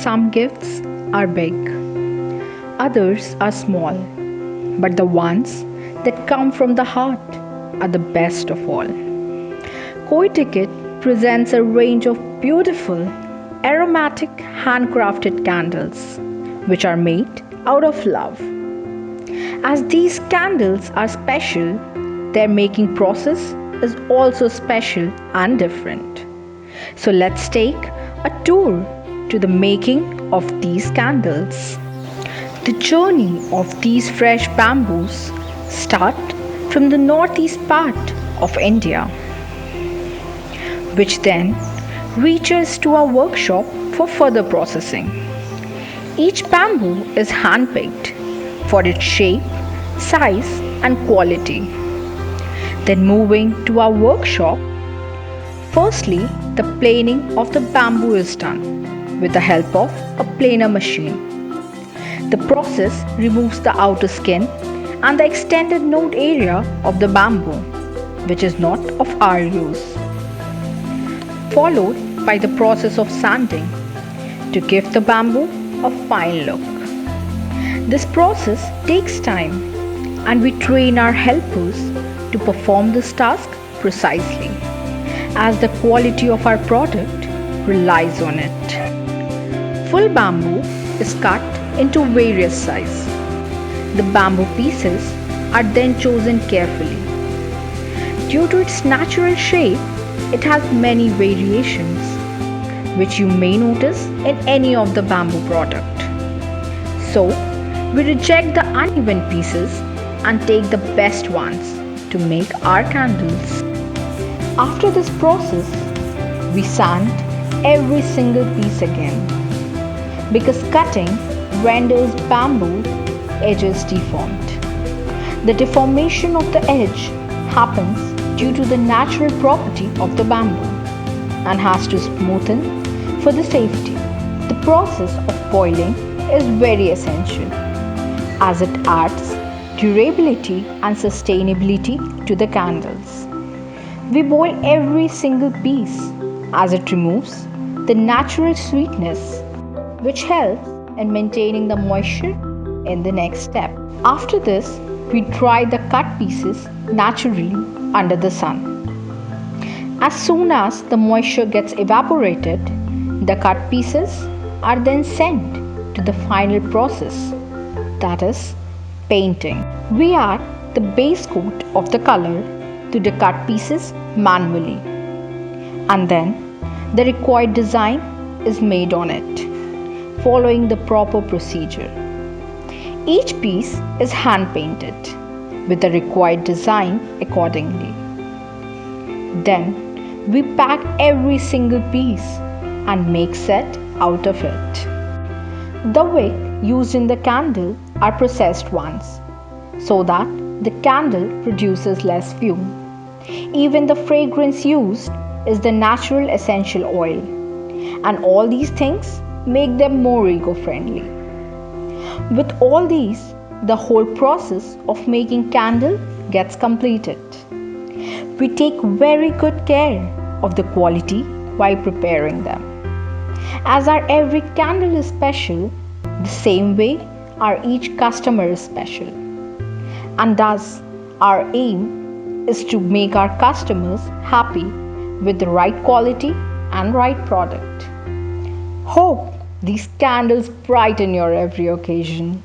Some gifts are big, others are small, but the ones that come from the heart are the best of all. Koidkit presents a range of beautiful, aromatic, handcrafted candles which are made out of love. As these candles are special, their making process is also special and different. So let's take a tour to the making of these candles. The journey of these fresh bamboos start from the northeast part of India, which then reaches to our workshop for further processing. Each bamboo is hand-picked for its shape, size and quality. Then moving to our workshop, firstly the planing of the bamboo is done with the help of a planer machine. The process removes the outer skin and the extended node area of the bamboo, which is not of our use, followed by the process of sanding to give the bamboo a fine look. This process takes time and we train our helpers to perform this task precisely, as the quality of our product relies on it. Full bamboo is cut into various sizes. The bamboo pieces are then chosen carefully. Due to its natural shape, it has many variations, which you may notice in any of the bamboo product. So, we reject the uneven pieces and take the best ones to make our candles. After this process, we sand every single piece again, because cutting renders bamboo edges deformed. The deformation of the edge happens due to the natural property of the bamboo and has to smoothen for the safety. The process of boiling is very essential, as it adds durability and sustainability to the candles. We boil every single piece as it removes the natural sweetness, which helps in maintaining the moisture in the next step. After this, we dry the cut pieces naturally under the sun. As soon as the moisture gets evaporated, the cut pieces are then sent to the final process, that is, painting. We add the base coat of the color to the cut pieces manually, and then the required design is made on it, following the proper procedure. Each piece is hand painted with the required design accordingly. Then we pack every single piece and make set out of it. The wick used in the candle are processed ones, so that the candle produces less fume. Even the fragrance used is the natural essential oil, and all these things make them more eco-friendly. With all these, the whole process of making candle gets completed. We take very good care of the quality while preparing them. As our every candle is special, the same way our each customer is special. And thus, our aim is to make our customers happy with the right quality and right product. Hope these candles brighten your every occasion.